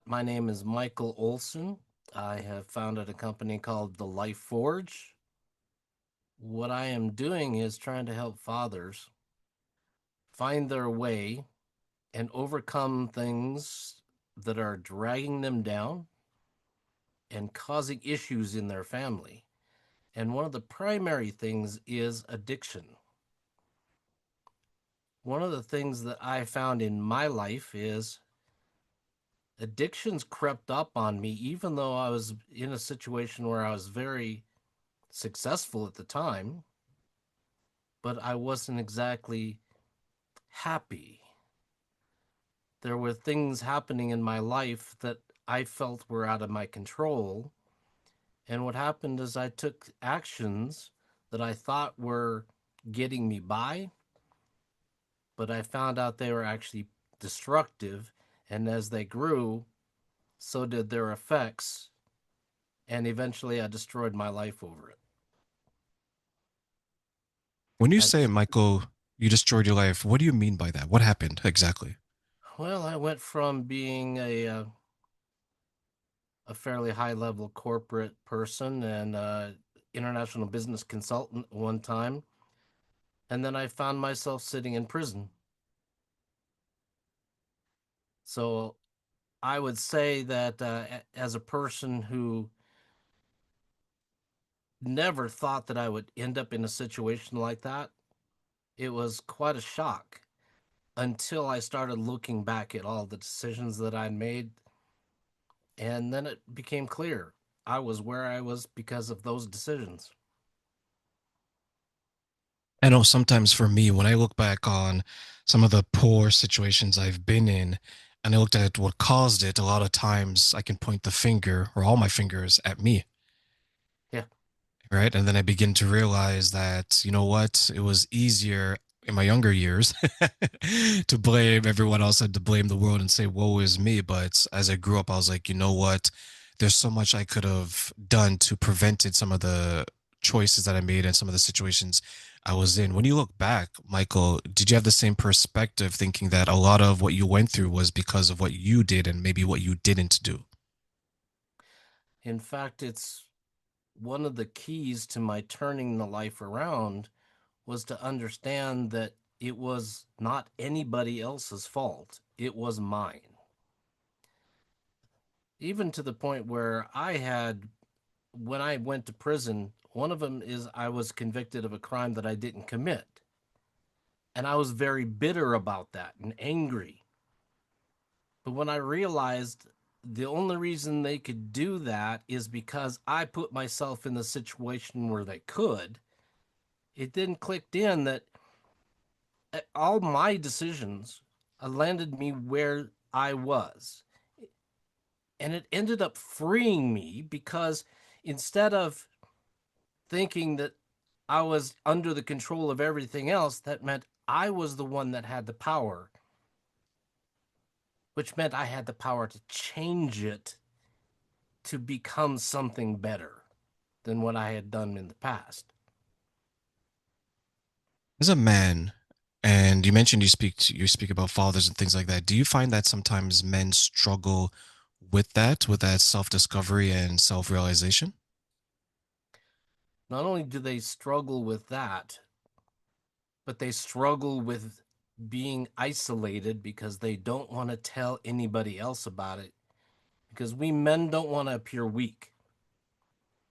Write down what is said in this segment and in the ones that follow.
My name is Mykal Olson. I have founded a company called The Life Forge. What I am doing is trying to help fathers find their way and overcome things that are dragging them down and causing issues in their family. And one of the primary things is addiction. One of the things that I found in my life is addictions crept up on me, even though I was in a situation where I was very successful at the time, but I wasn't exactly happy. There were things happening in my life that I felt were out of my control. And what happened is I took actions that I thought were getting me by, but I found out they were actually destructive. And as they grew, so did their effects. And eventually I destroyed my life over it. When you I, say, Michael, you destroyed your life, what do you mean by that? What happened exactly? well, I went from being a fairly high level corporate person and international business consultant one time. And then I found myself sitting in prison. So I would say that as a person who never thought that I would end up in a situation like that, it was quite a shock until I started looking back at all the decisions that I'd made. And then it became clear I was where I was because of those decisions. I know sometimes for me, when I look back on some of the poor situations I've been in, and I looked at what caused it, a lot of times I can point the finger or all my fingers at me, Yeah. right? And then I begin to realize that, you know what, it was easier in my younger years to blame everyone else and to blame the world and say, woe is me. But as I grew up, I was like, you know what, there's so much I could have done to prevented some of the choices that I made and some of the situations I was in. When you look back, Michael, did you have the same perspective thinking that a lot of what you went through was because of what you did and maybe what you didn't do? In fact, it's one of the keys to my turning the life around was to understand that it was not anybody else's fault. It was mine. Even to the point where when I went to prison, one of them is I was convicted of a crime that I didn't commit. And I was very bitter about that and angry. But when I realized the only reason they could do that is because I put myself in the situation where they could, it then clicked in that all my decisions landed me where I was. And it ended up freeing me because instead of thinking that I was under the control of everything else, that meant I was the one that had the power, which meant I had the power to change it to become something better than what I had done in the past. As a man, and you mentioned you speak about fathers and things like that. Do you find that sometimes men struggle with that self-discovery and self-realization? Not only do they struggle with that, but they struggle with being isolated because they don't want to tell anybody else about it. Because we men don't want to appear weak,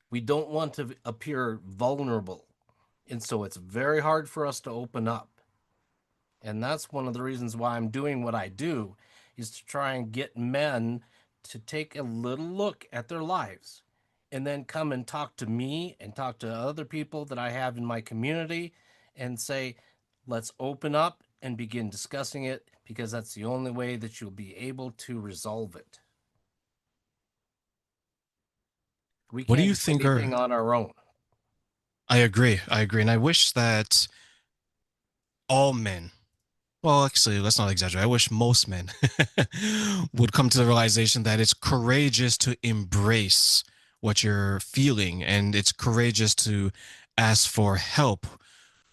we don't want to appear vulnerable. And so it's very hard for us to open up. And that's one of the reasons why I'm doing what I do is to try and get men to take a little look at their lives and then come and talk to me and talk to other people that I have in my community and say, let's open up and begin discussing it because that's the only way that you'll be able to resolve it. We What do can't you do think are anything on our own. I agree. I agree. And I wish that all men, well, actually, let's not exaggerate. I wish most men would come to the realization that it's courageous to embrace what you're feeling and it's courageous to ask for help.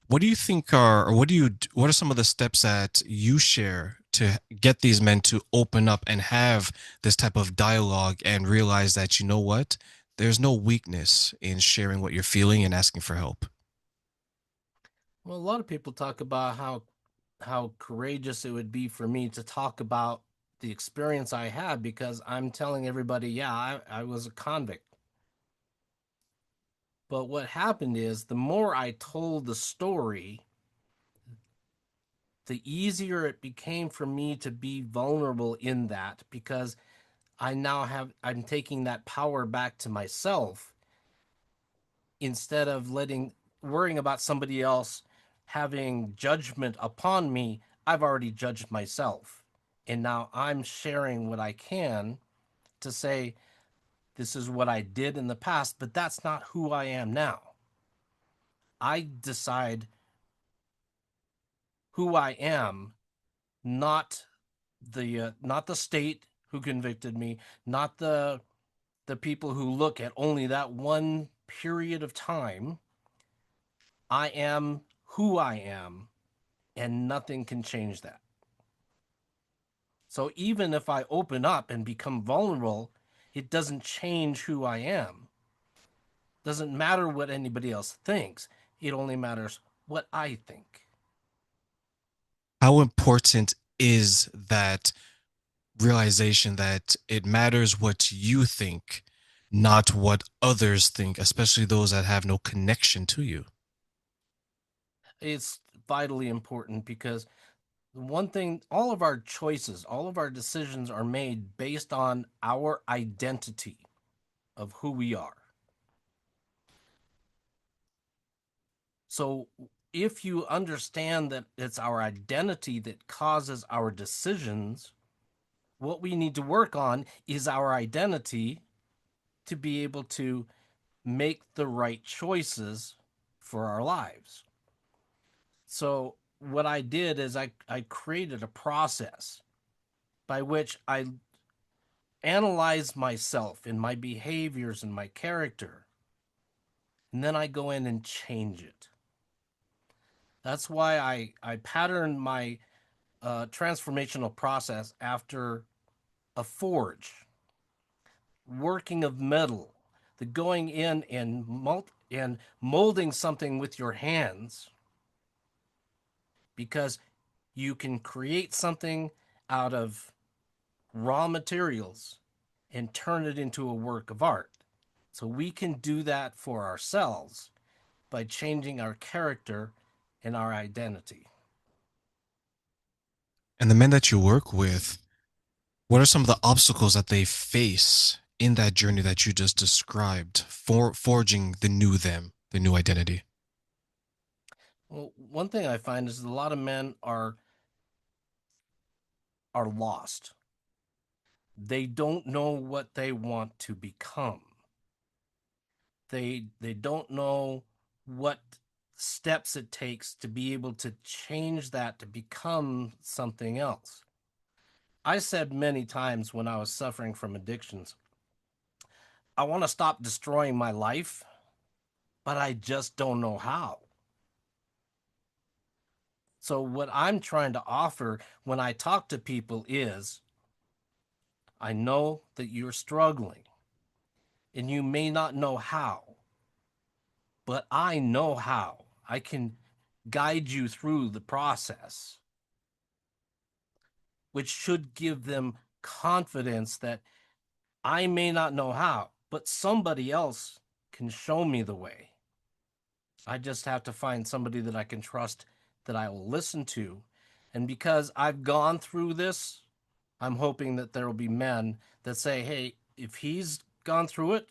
What do you think are, or what are some of the steps that you share to get these men to open up and have this type of dialogue and realize that, you know what? There's no weakness in sharing what you're feeling and asking for help. Well, a lot of people talk about how courageous it would be for me to talk about the experience I had because I'm telling everybody, yeah, I was a convict. But what happened is the more I told the story, the easier it became for me to be vulnerable in that because I'm taking that power back to myself instead of letting worrying about somebody else having judgment upon me. I've already judged myself. And now I'm sharing what I can to say, this is what I did in the past, but that's not who I am now. I decide who I am, not not the state who convicted me, not the people who look at only that one period of time. I am who I am, and nothing can change that. So even if I open up and become vulnerable, it doesn't change who I am. Doesn't matter what anybody else thinks. It only matters what I think. How important is that realization that it matters what you think, not what others think, especially those that have no connection to you? It's vitally important because one thing, all of our choices, all of our decisions are made based on our identity of who we are. So if you understand that it's our identity that causes our decisions, what we need to work on is our identity to be able to make the right choices for our lives. So what I did is I created a process by which I analyze myself and my behaviors and my character, and then I go in and change it. That's why I pattern my transformational process after a forge, working of metal, the going in and molding something with your hands, because you can create something out of raw materials and turn it into a work of art. So we can do that for ourselves by changing our character and our identity. And the men that you work with, what are some of the obstacles that they face in that journey that you just described for forging the new them, the new identity? Well, one thing I find is a lot of men are lost. They don't know what they want to become. They don't know what steps it takes to be able to change that to become something else. I said many times when I was suffering from addictions, I want to stop destroying my life, but I just don't know how. So, what I'm trying to offer when I talk to people is I know that you're struggling and you may not know how, but I know how. I can guide you through the process, which should give them confidence that I may not know how, but somebody else can show me the way. I just have to find somebody that I can trust, that I will listen to. And because I've gone through this, I'm hoping that there will be men that say, hey, if he's gone through it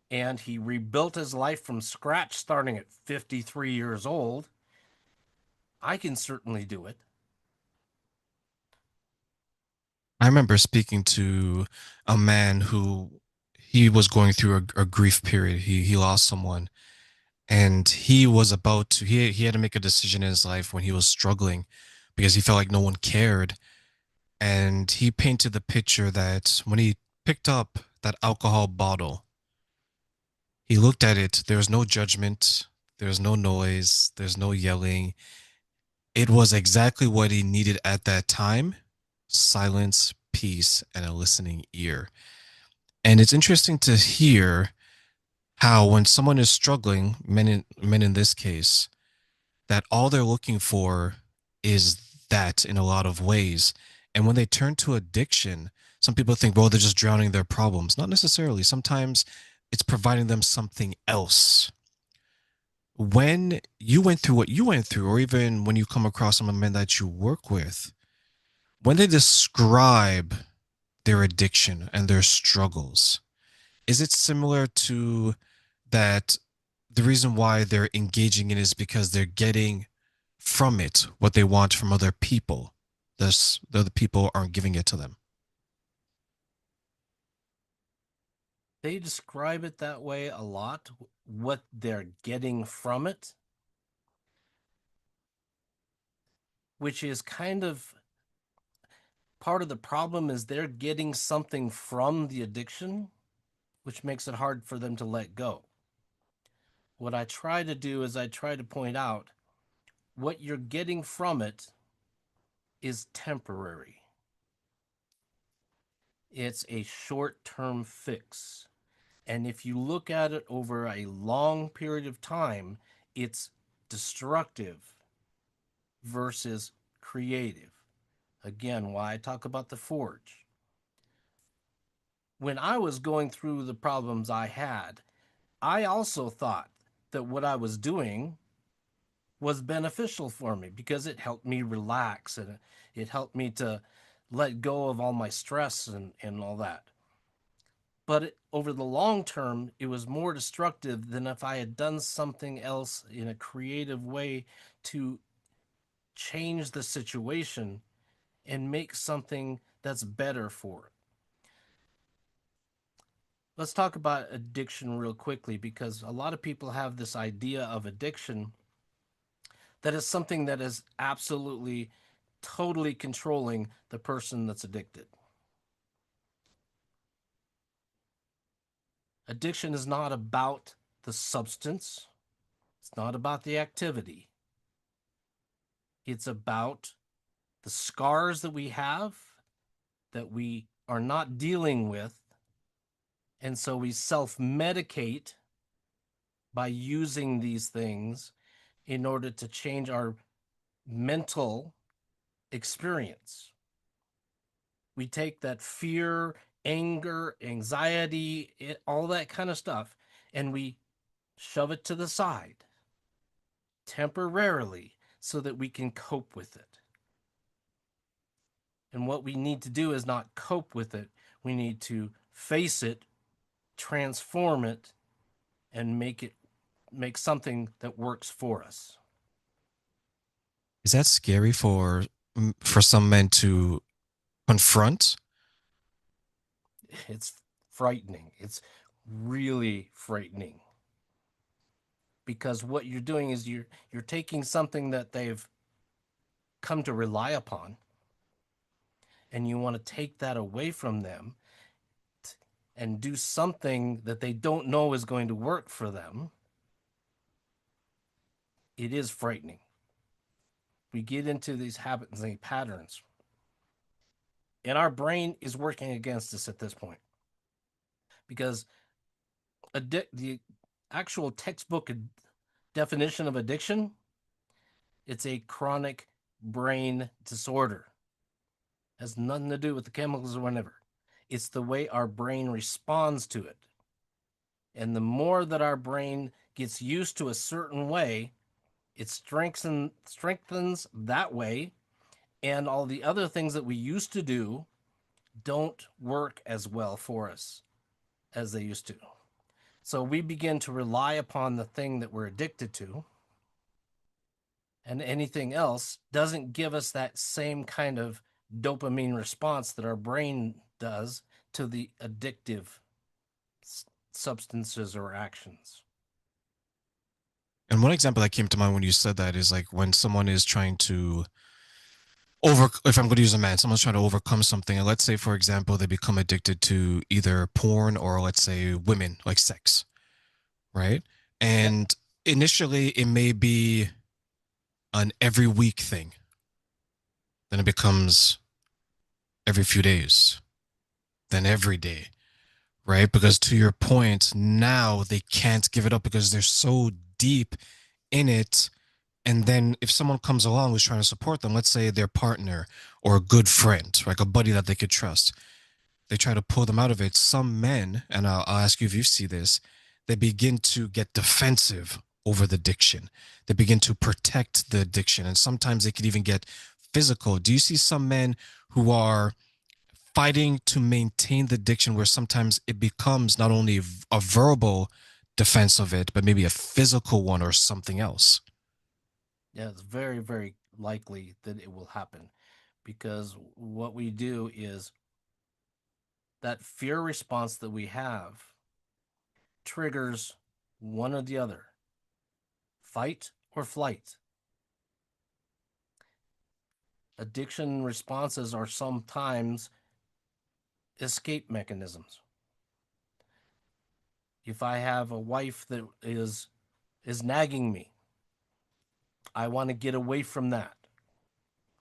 and he rebuilt his life from scratch starting at 53 years old, I can certainly do it. I remember speaking to a man who he was going through a grief period. He lost someone, and he was about to he had to make a decision in his life when he was struggling because he felt like no one cared. And he painted the picture that when he picked up that alcohol bottle, he looked at it, there was no judgment, there's no noise, there's no yelling. It was exactly what he needed at that time, silence, peace, and a listening ear. And it's interesting to hear how when someone is struggling, men in this case, that all they're looking for is that in a lot of ways. And when they turn to addiction, some people think, well, they're just drowning their problems. Not necessarily. Sometimes it's providing them something else. When you went through what you went through, or even when you come across some of the men that you work with, when they describe their addiction and their struggles, is it similar to that the reason why they're engaging in is because they're getting from it what they want from other people? Thus, the other people aren't giving it to them. They describe it that way a lot, what they're getting from it, which is kind of part of the problem is they're getting something from the addiction, which makes it hard for them to let go. What I try to do is I try to point out what you're getting from it is temporary. It's a short term fix. And if you look at it over a long period of time, it's destructive versus creative. Again, why I talk about the forge. When I was going through the problems I had, I also thought that what I was doing was beneficial for me because it helped me relax and it helped me to let go of all my stress and all that. But over the long term, it was more destructive than if I had done something else in a creative way to change the situation and make something that's better for it. Let's talk about addiction real quickly because a lot of people have this idea of addiction that is something that is absolutely totally controlling the person that's addicted. Addiction is not about the substance, it's not about the activity, it's about the scars that we have that we are not dealing with. And so we self medicate by using these things in order to change our mental experience. We take that fear, anger, anxiety, all that kind of stuff, and we shove it to the side temporarily so that we can cope with it. And what we need to do is not cope with it, we need to face it, transform it, and make something that works for us. Is that scary for some men to confront? It's frightening. It's really frightening because what you're doing is you're taking something that they've come to rely upon and you want to take that away from them and do something that they don't know is going to work for them. It is frightening. We get into these habits and patterns, and our brain is working against us at this point because the actual textbook definition of addiction, it's a chronic brain disorder. It has nothing to do with the chemicals or whatever. It's the way our brain responds to it. And the more that our brain gets used to a certain way, it strengthens that way, and all the other things that we used to do don't work as well for us as they used to. So we begin to rely upon the thing that we're addicted to, and anything else doesn't give us that same kind of dopamine response that our brain does to the addictive substances or actions. And one example that came to mind when you said that is like when someone is trying to over, if I'm going to use a man, someone's trying to overcome something. And let's say, for example, they become addicted to either porn or let's say women, like sex, right? Yep. And initially it may be an every week thing. Then it becomes every few days, then every day, right? Because to your point, now they can't give it up because they're so deep in it. And then if someone comes along who's trying to support them, let's say their partner or a good friend, like a buddy that they could trust, they try to pull them out of it. Some men, and I'll ask you if you see this, they begin to get defensive over the addiction. They begin to protect the addiction. And sometimes they could even get physical. Do you see some men who are fighting to maintain the addiction where sometimes it becomes not only a verbal defense of it, but maybe a physical one or something else? Yeah, it's very, very likely that it will happen because what we do is that fear response that we have triggers one or the other, fight or flight. Addiction responses are sometimes escape mechanisms. If I have a wife that is nagging me, I want to get away from that.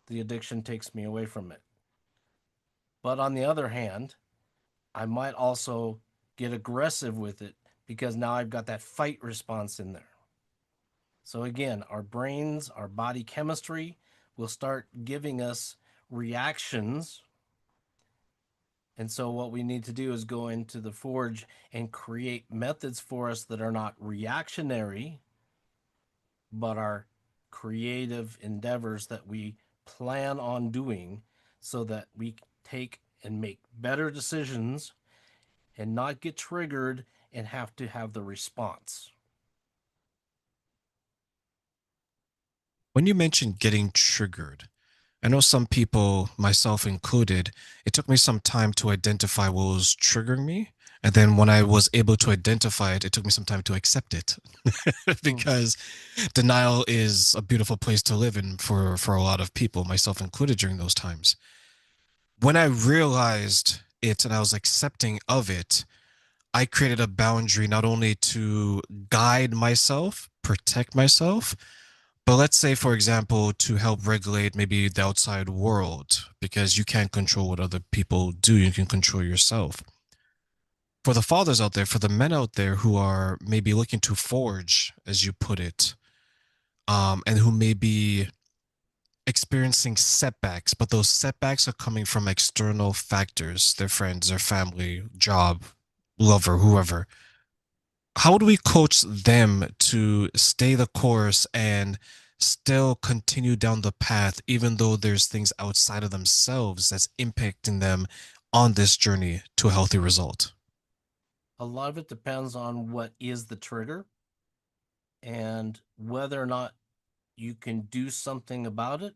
The addiction takes me away from it. But on the other hand, I might also get aggressive with it because now I've got that fight response in there. So again, our brains, our body chemistry will start giving us reactions. And so what we need to do is go into the forge and create methods for us that are not reactionary, but are creative endeavors that we plan on doing so that we take and make better decisions and not get triggered and have to have the response. When you mentioned getting triggered, I know some people, myself included, it took me some time to identify what was triggering me. And then when I was able to identify it, it took me some time to accept it Hmm. because denial is a beautiful place to live in for a lot of people, myself included during those times. When I realized it and I was accepting of it, I created a boundary not only to guide myself, protect myself, but let's say, for example, to help regulate maybe the outside world, because you can't control what other people do, you can control yourself. For the fathers out there, for the men out there who are maybe looking to forge, as you put it, and who may be experiencing setbacks, but those setbacks are coming from external factors, their friends, their family, job, lover, whoever. How do we coach them to stay the course and still continue down the path, even though there's things outside of themselves that's impacting them on this journey to a healthy result? A lot of it depends on what is the trigger and whether or not you can do something about it.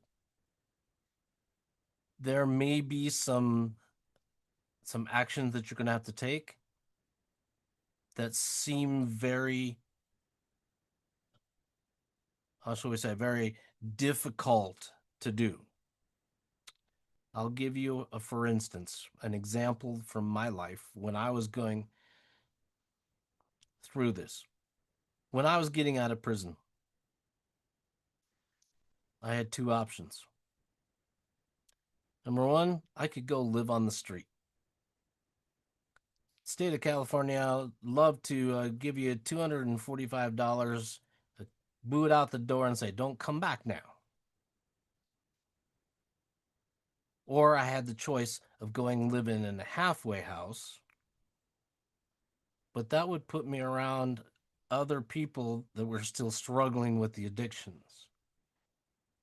There may be some actions that you're going to have to take that seem very, how shall we say, very difficult to do. I'll give you a for instance, an example from my life when I was going through this. When I was getting out of prison, I had two options. Number one, I could go live on the street. State of California, I'd love to give you $245, boo it out the door and say, don't come back now. Or I had the choice of going living in a halfway house, but that would put me around other people that were still struggling with the addictions.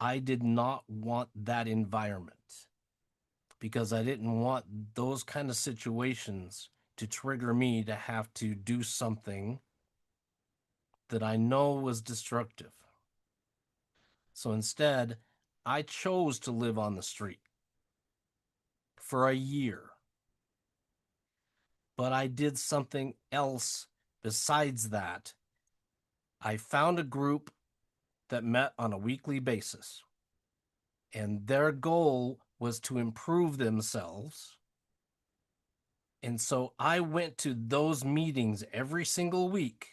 I did not want that environment because I didn't want those kind of situations to trigger me to have to do something that I know was destructive. So instead, I chose to live on the street for a year, but I did something else besides that. I found a group that met on a weekly basis, and their goal was to improve themselves. And so I went to those meetings every single week,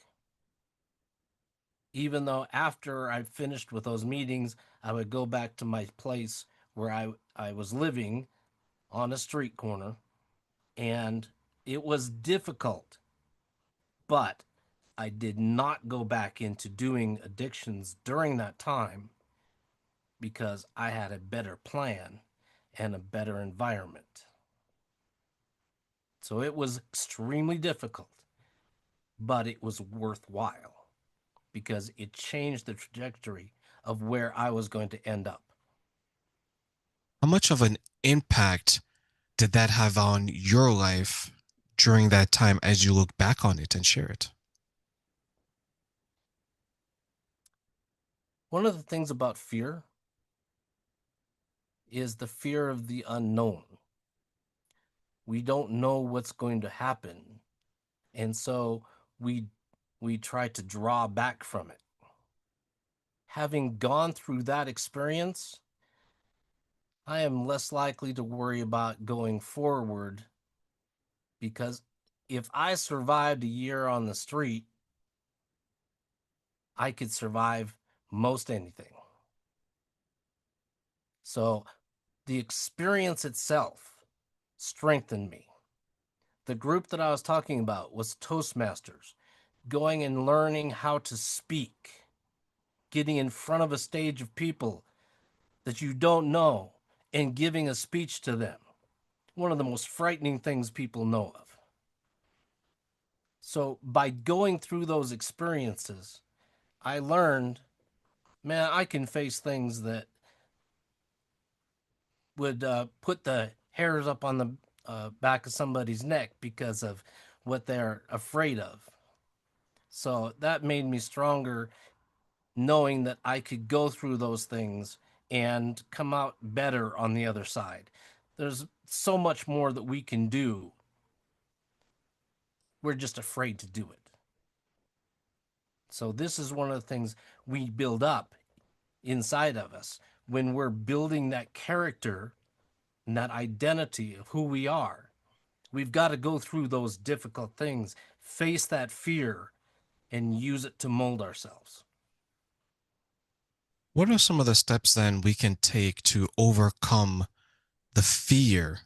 even though after I finished with those meetings, I would go back to my place where I was living on a street corner, and it was difficult, but I did not go back into doing addictions during that time because I had a better plan and a better environment. So it was extremely difficult, but it was worthwhile because it changed the trajectory of where I was going to end up. How much of an impact did that have on your life during that time as you look back on it and share it? One of the things about fear is the fear of the unknown. We don't know what's going to happen, and so we we try to draw back from it. Having gone through that experience, I am less likely to worry about going forward because if I survived a year on the street, I could survive most anything. So the experience itself strengthened me. The group that I was talking about was Toastmasters, going and learning how to speak, getting in front of a stage of people that you don't know and giving a speech to them. One of the most frightening things people know of. So, by going through those experiences, I learned, man, I can face things that would put the hairs up on the back of somebody's neck because of what they're afraid of. So that made me stronger, knowing that I could go through those things and come out better on the other side. There's so much more that we can do. We're just afraid to do it. So, this is one of the things we build up inside of us when we're building that character and that identity of who we are. We've got to go through those difficult things, face that fear, and use it to mold ourselves. What are some of the steps then we can take to overcome the fear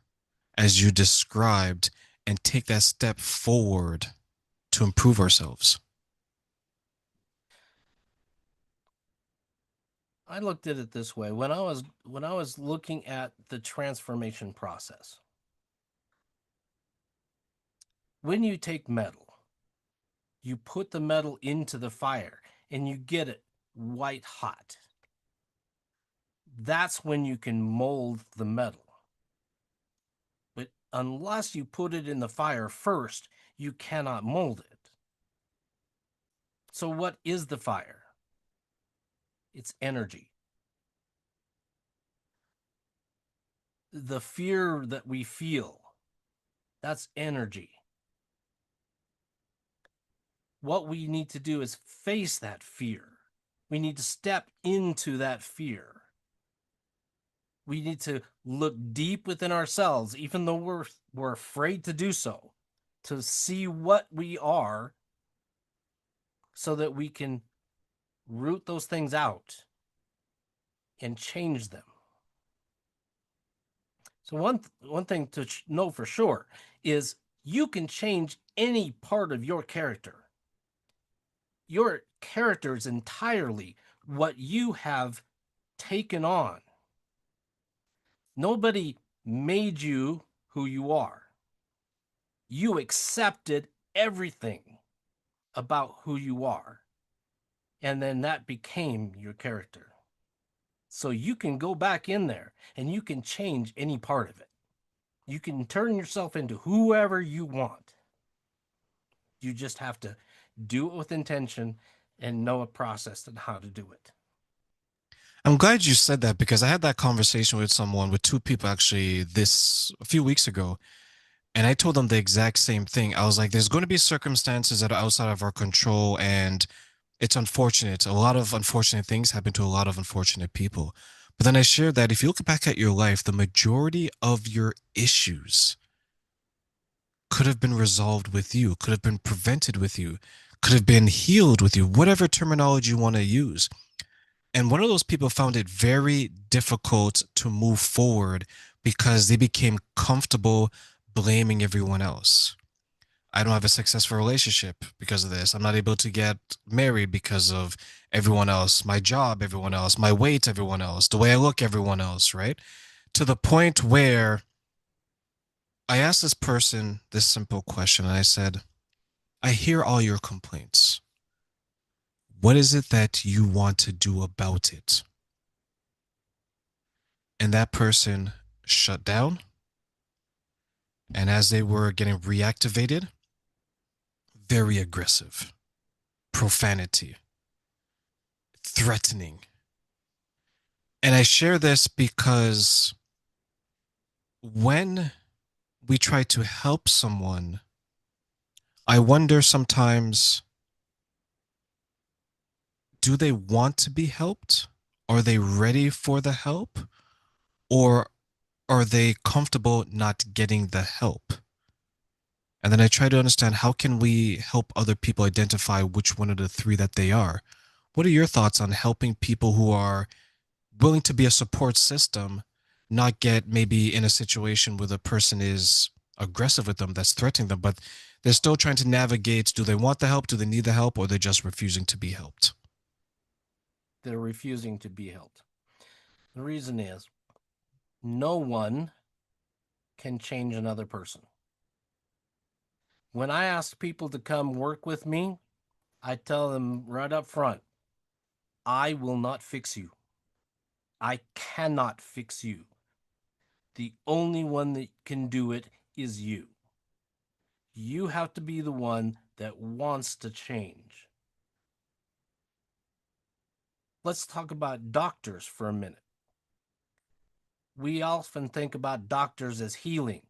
as you described and take that step forward to improve ourselves? I looked at it this way when I was looking at the transformation process. When you take metal, you put the metal into the fire and you get it white hot. That's when you can mold the metal. But unless you put it in the fire first, you cannot mold it. So, what is the fire? It's energy. The fear that we feel, that's energy. What we need to do is face that fear. We need to step into that fear. We need to look deep within ourselves, even though we're afraid to do so, to see what we are so that we can root those things out and change them. So one thing to know for sure is you can change any part of your character. Your character is entirely what you have taken on. Nobody made you who you are. You accepted everything about who you are, and then that became your character. So you can go back in there and you can change any part of it. You can turn yourself into whoever you want. You just have to do it with intention and know a process and how to do it. I'm glad you said that because I had that conversation with someone, with two people actually, this a few weeks ago. And I told them the exact same thing. I was like, there's going to be circumstances that are outside of our control, and it's unfortunate. A lot of unfortunate things happen to a lot of unfortunate people. But then I shared that if you look back at your life, the majority of your issues could have been resolved with you, could have been prevented with you, could have been healed with you, whatever terminology you want to use. And one of those people found it very difficult to move forward because they became comfortable blaming everyone else. I don't have a successful relationship because of this. I'm not able to get married because of everyone else, my job, everyone else, my weight, everyone else, the way I look, everyone else, right? To the point where I asked this person this simple question and I said, I hear all your complaints. What is it that you want to do about it? And that person shut down. And as they were getting reactivated, very aggressive, profanity, threatening. And I share this because when we try to help someone, I wonder sometimes, do they want to be helped? Are they ready for the help? Or are they comfortable not getting the help? And then I try to understand, how can we help other people identify which one of the three that they are? What are your thoughts on helping people who are willing to be a support system, not get maybe in a situation where the person is aggressive with them, that's threatening them, but they're still trying to navigate, do they want the help, do they need the help, or they're just refusing to be helped? They're refusing to be helped. The reason is no one can change another person. When I ask people to come work with me, I tell them right up front, I will not fix you. I cannot fix you. The only one that can do it is you. You have to be the one that wants to change. Let's talk about doctors for a minute. We often think about doctors as healing.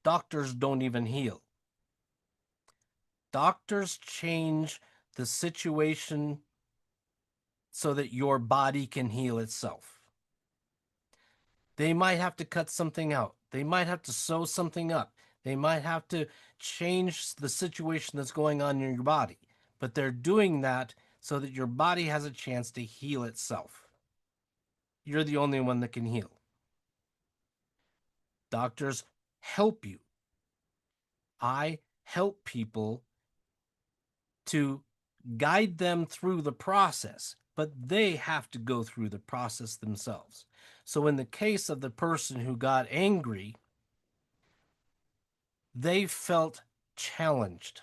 Doctors don't even heal. Doctors change the situation so that your body can heal itself. They might have to cut something out. They might have to sew something up. They might have to change the situation that's going on in your body. But they're doing that so that your body has a chance to heal itself. You're the only one that can heal. Doctors help you. I help people to guide them through the process, but they have to go through the process themselves. So, in the case of the person who got angry, they felt challenged.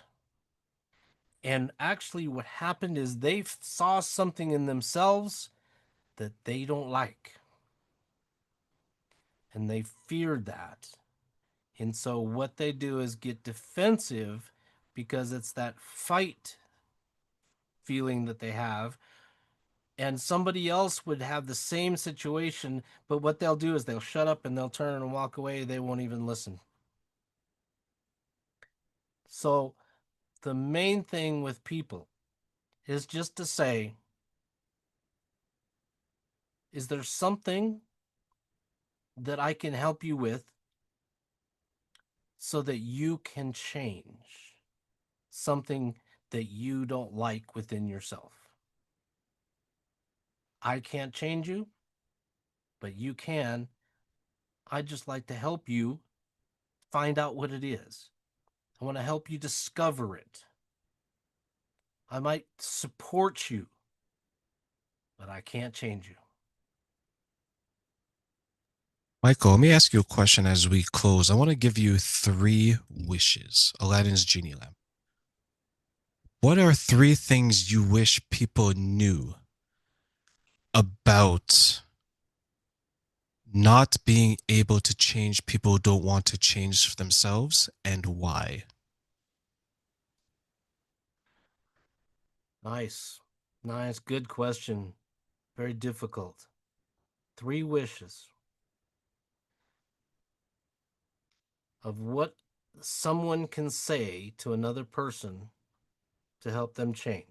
And actually, what happened is they saw something in themselves that they don't like, and they feared that. And so, what they do is get defensive because it's that fight feeling that they have, and somebody else would have the same situation, but what they'll do is they'll shut up and they'll turn and walk away. They won't even listen. So the main thing with people is just to say, is there something that I can help you with so that you can change something that you don't like within yourself? I can't change you, but you can. I'd just like to help you find out what it is. I want to help you discover it. I might support you, but I can't change you. Michael, let me ask you a question as we close. I want to give you three wishes, Aladdin's genie lamp. What are three things you wish people knew about not being able to change people who don't want to change themselves, and why? Nice. Nice. Good question. Very difficult. Three wishes of what someone can say to another person to help them change.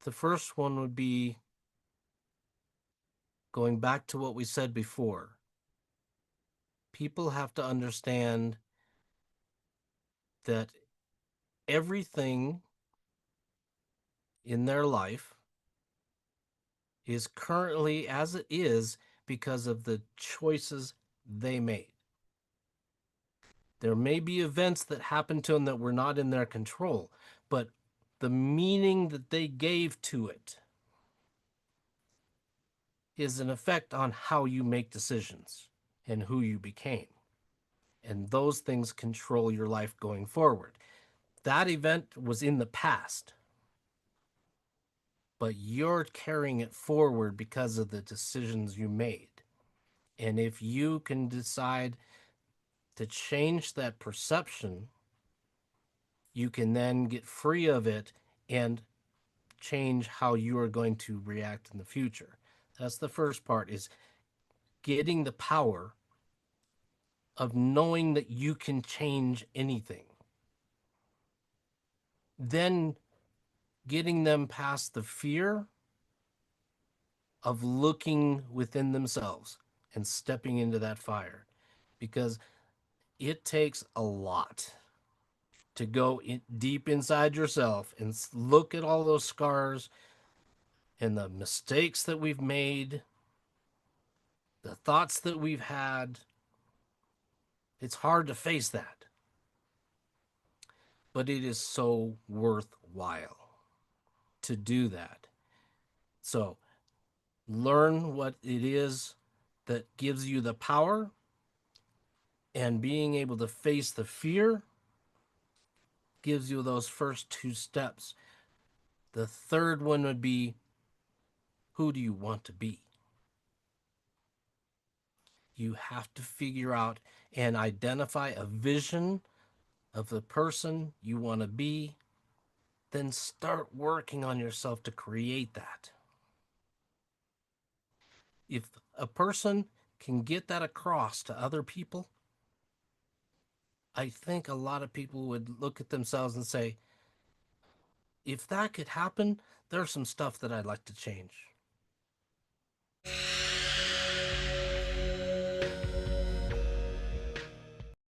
The first one would be going back to what we said before. People have to understand that everything in their life is currently as it is because of the choices they made. There may be events that happen to them that were not in their control, but the meaning that they gave to it is an effect on how you make decisions and who you became. And those things control your life going forward. That event was in the past, but you're carrying it forward because of the decisions you made. And if you can decide to change that perception, you can then get free of it and change how you are going to react in the future. That's the first part, is getting the power of knowing that you can change anything. Then getting them past the fear of looking within themselves and stepping into that fire, because it takes a lot to go deep inside yourself and look at all those scars and the mistakes that we've made, the thoughts that we've had. It's hard to face that, but it is so worthwhile to do that. So learn what it is that gives you the power, and being able to face the fear gives you those first two steps. The third one would be, who do you want to be? You have to figure out and identify a vision of the person you want to be, then start working on yourself to create that. If a person can get that across to other people, I think a lot of people would look at themselves and say, if that could happen, there's some stuff that I'd like to change.